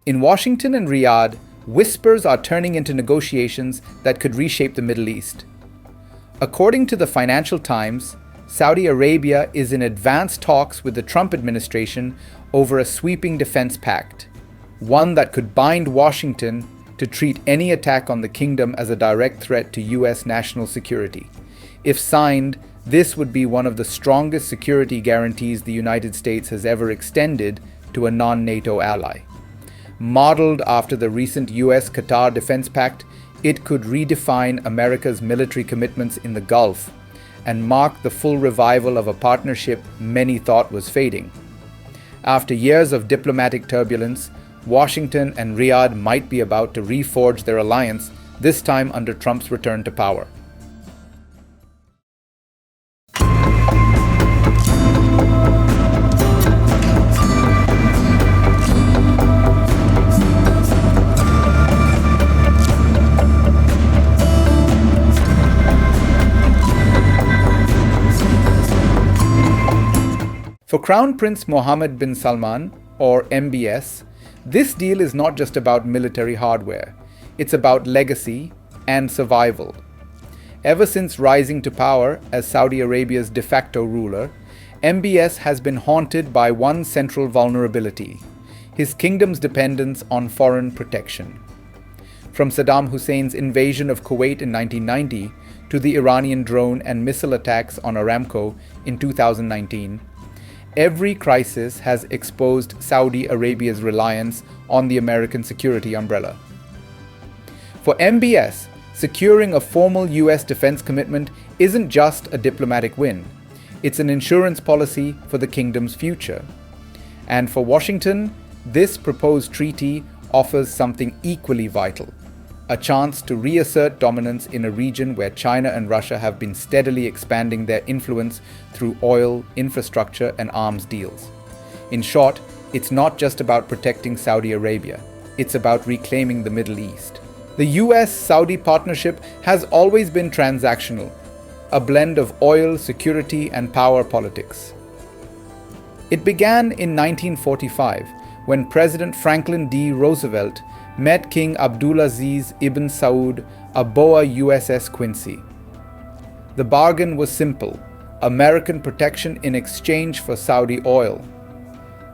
In Washington and Riyadh, whispers are turning into negotiations that could reshape the Middle East. According to the Financial Times, Saudi Arabia is in advanced talks with the Trump administration over a sweeping defense pact, one that could bind Washington to treat any attack on the kingdom as a direct threat to U.S. national security. If signed, this would be one of the strongest security guarantees the United States has ever extended to a non-NATO ally. Modeled after the recent US-Qatar Defense Pact, it could redefine America's military commitments in the Gulf and mark the full revival of a partnership many thought was fading. After years of diplomatic turbulence, Washington and Riyadh might be about to reforge their alliance, this time under Trump's return to power. For Crown Prince Mohammed bin Salman, or MBS, this deal is not just about military hardware, it's about legacy and survival. Ever since rising to power as Saudi Arabia's de facto ruler, MBS has been haunted by one central vulnerability: his kingdom's dependence on foreign protection. From Saddam Hussein's invasion of Kuwait in 1990 to the Iranian drone and missile attacks on Aramco in 2019, every crisis has exposed Saudi Arabia's reliance on the American security umbrella. For MBS, securing a formal US defense commitment isn't just a diplomatic win, it's an insurance policy for the kingdom's future. And for Washington, this proposed treaty offers something equally vital: a chance to reassert dominance in a region where China and Russia have been steadily expanding their influence through oil, infrastructure, and arms deals. In short, it's not just about protecting Saudi Arabia, it's about reclaiming the Middle East. The US-Saudi partnership has always been transactional, a blend of oil, security, and power politics. It began in 1945, when President Franklin D. Roosevelt met King Abdulaziz ibn Saud aboard USS Quincy. The bargain was simple: American protection in exchange for Saudi oil.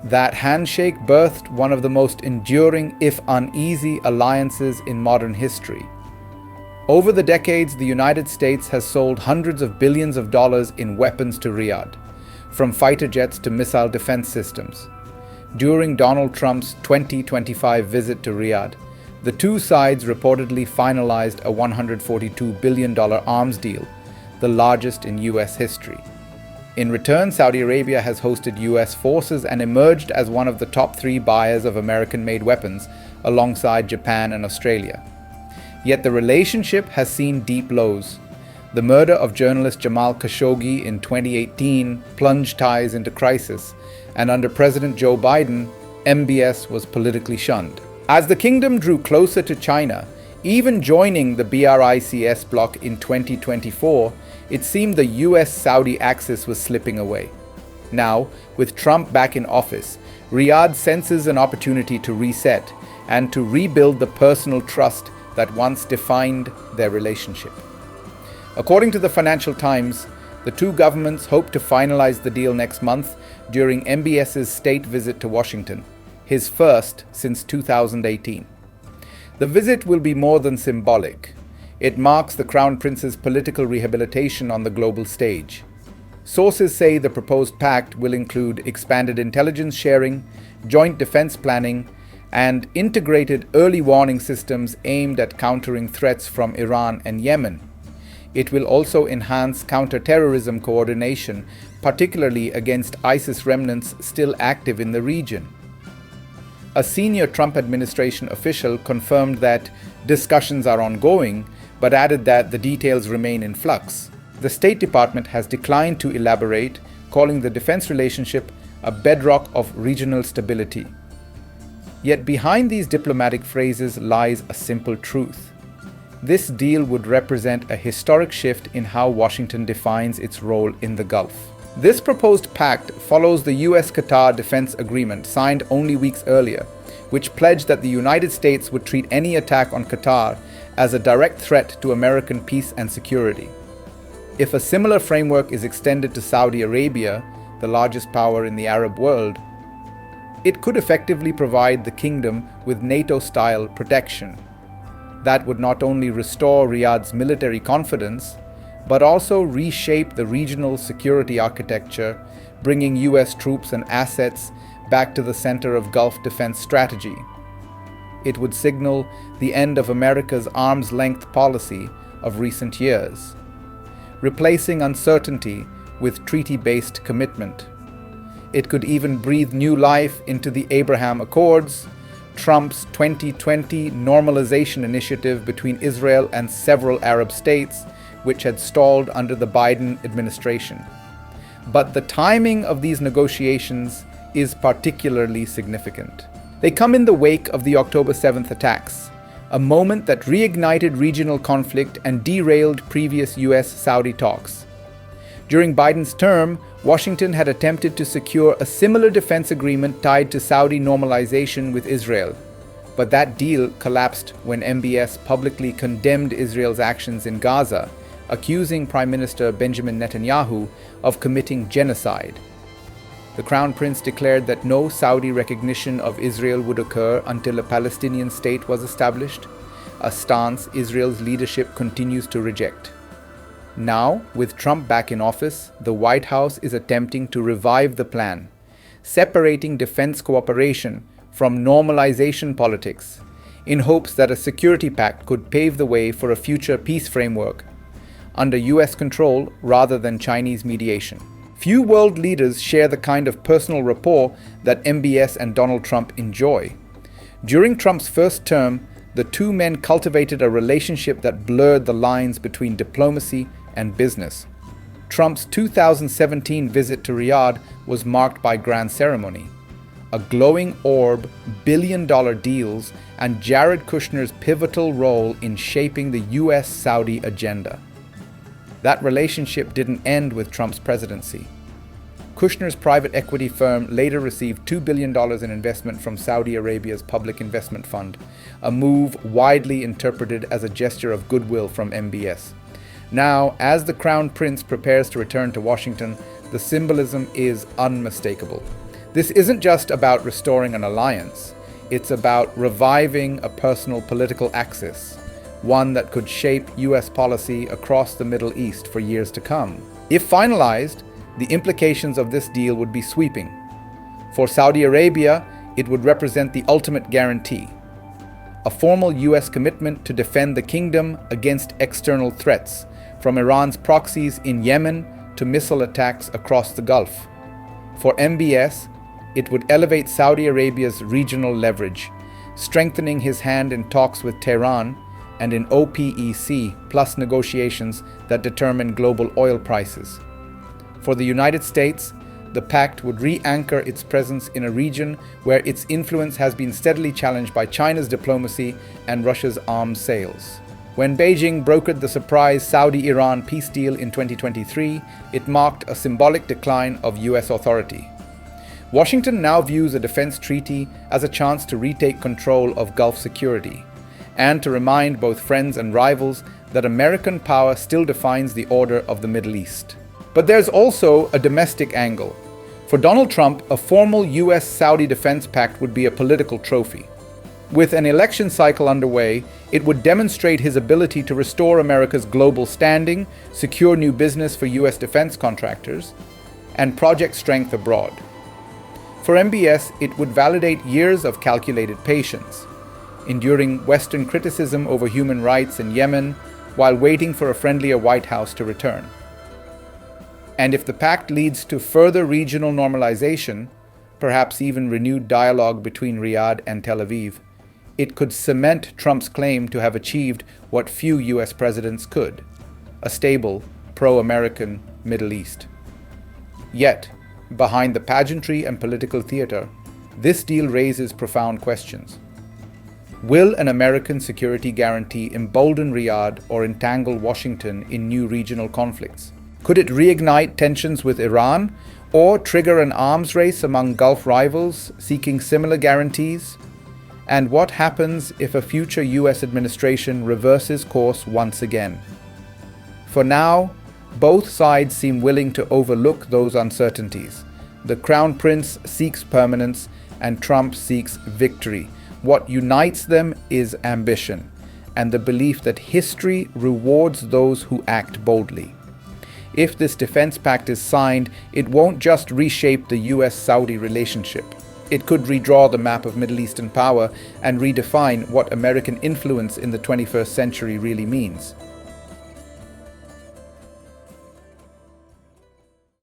That handshake birthed one of the most enduring, if uneasy, alliances in modern history. Over the decades, the United States has sold hundreds of billions of dollars in weapons to Riyadh, from fighter jets to missile defense systems. During Donald Trump's 2025 visit to Riyadh, the two sides reportedly finalized a $142 billion arms deal, the largest in US history. In return, Saudi Arabia has hosted US forces and emerged as one of the top 3 buyers of American-made weapons, alongside Japan and Australia. Yet the relationship has seen deep lows. The murder of journalist Jamal Khashoggi in 2018 plunged ties into crisis, and under President Joe Biden, MBS was politically shunned. As the kingdom drew closer to China, even joining the BRICS bloc in 2024, it seemed the US-Saudi axis was slipping away. Now, with Trump back in office, Riyadh senses an opportunity to reset and to rebuild the personal trust that once defined their relationship. According to the Financial Times, the two governments hope to finalize the deal next month during MBS's state visit to Washington, his first since 2018. The visit will be more than symbolic. It marks the Crown Prince's political rehabilitation on the global stage. Sources say the proposed pact will include expanded intelligence sharing, joint defense planning, and integrated early warning systems aimed at countering threats from Iran and Yemen. It will also enhance counter-terrorism coordination, particularly against ISIS remnants still active in the region. A senior Trump administration official confirmed that discussions are ongoing, but added that the details remain in flux. The State Department has declined to elaborate, calling the defense relationship a bedrock of regional stability. Yet behind these diplomatic phrases lies a simple truth. This deal would represent a historic shift in how Washington defines its role in the Gulf. This proposed pact follows the US-Qatar Defense Agreement signed only weeks earlier, which pledged that the United States would treat any attack on Qatar as a direct threat to American peace and security. If a similar framework is extended to Saudi Arabia, the largest power in the Arab world, it could effectively provide the kingdom with NATO-style protection. That would not only restore Riyadh's military confidence, but also reshape the regional security architecture, bringing US troops and assets back to the center of Gulf defense strategy. It would signal the end of America's arm's-length policy of recent years, replacing uncertainty with treaty-based commitment. It could even breathe new life into the Abraham Accords, Trump's 2020 normalization initiative between Israel and several Arab states, which had stalled under the Biden administration. But the timing of these negotiations is particularly significant. They come in the wake of the October 7th attacks, a moment that reignited regional conflict and derailed previous US-Saudi talks. During Biden's term, Washington had attempted to secure a similar defense agreement tied to Saudi normalization with Israel, but that deal collapsed when MBS publicly condemned Israel's actions in Gaza, accusing Prime Minister Benjamin Netanyahu of committing genocide. The Crown Prince declared that no Saudi recognition of Israel would occur until a Palestinian state was established, a stance Israel's leadership continues to reject. Now, with Trump back in office, the White House is attempting to revive the plan, separating defense cooperation from normalization politics, in hopes that a security pact could pave the way for a future peace framework under US control rather than Chinese mediation. Few world leaders share the kind of personal rapport that MBS and Donald Trump enjoy. During Trump's first term, the two men cultivated a relationship that blurred the lines between diplomacy and business. Trump's 2017 visit to Riyadh was marked by grand ceremony, a glowing orb, billion-dollar deals, and Jared Kushner's pivotal role in shaping the US-Saudi agenda. That relationship didn't end with Trump's presidency. Kushner's private equity firm later received $2 billion in investment from Saudi Arabia's Public Investment Fund, a move widely interpreted as a gesture of goodwill from MBS. Now, as the Crown Prince prepares to return to Washington, the symbolism is unmistakable. This isn't just about restoring an alliance, it's about reviving a personal political axis, one that could shape US policy across the Middle East for years to come. If finalized, the implications of this deal would be sweeping. For Saudi Arabia, it would represent the ultimate guarantee, a formal US commitment to defend the kingdom against external threats, from Iran's proxies in Yemen to missile attacks across the Gulf. For MBS, it would elevate Saudi Arabia's regional leverage, strengthening his hand in talks with Tehran and in OPEC plus negotiations that determine global oil prices. For the United States, the Pact would re-anchor its presence in a region where its influence has been steadily challenged by China's diplomacy and Russia's arms sales. When Beijing brokered the surprise Saudi-Iran peace deal in 2023, it marked a symbolic decline of US authority. Washington now views a defense treaty as a chance to retake control of Gulf security, and to remind both friends and rivals that American power still defines the order of the Middle East. But there's also a domestic angle. For Donald Trump, a formal US-Saudi defense pact would be a political trophy. With an election cycle underway, it would demonstrate his ability to restore America's global standing, secure new business for US defense contractors, and project strength abroad. For MBS, it would validate years of calculated patience, enduring Western criticism over human rights in Yemen while waiting for a friendlier White House to return. And if the pact leads to further regional normalization, perhaps even renewed dialogue between Riyadh and Tel Aviv, it could cement Trump's claim to have achieved what few US presidents could: a stable, pro-American Middle East. Yet, behind the pageantry and political theater, this deal raises profound questions. Will an American security guarantee embolden Riyadh or entangle Washington in new regional conflicts? Could it reignite tensions with Iran or trigger an arms race among Gulf rivals seeking similar guarantees? And what happens if a future US administration reverses course once again? For now, both sides seem willing to overlook those uncertainties. The Crown Prince seeks permanence and Trump seeks victory. What unites them is ambition and the belief that history rewards those who act boldly. If this defense pact is signed, it won't just reshape the US-Saudi relationship. It could redraw the map of Middle Eastern power and redefine what American influence in the 21st century really means.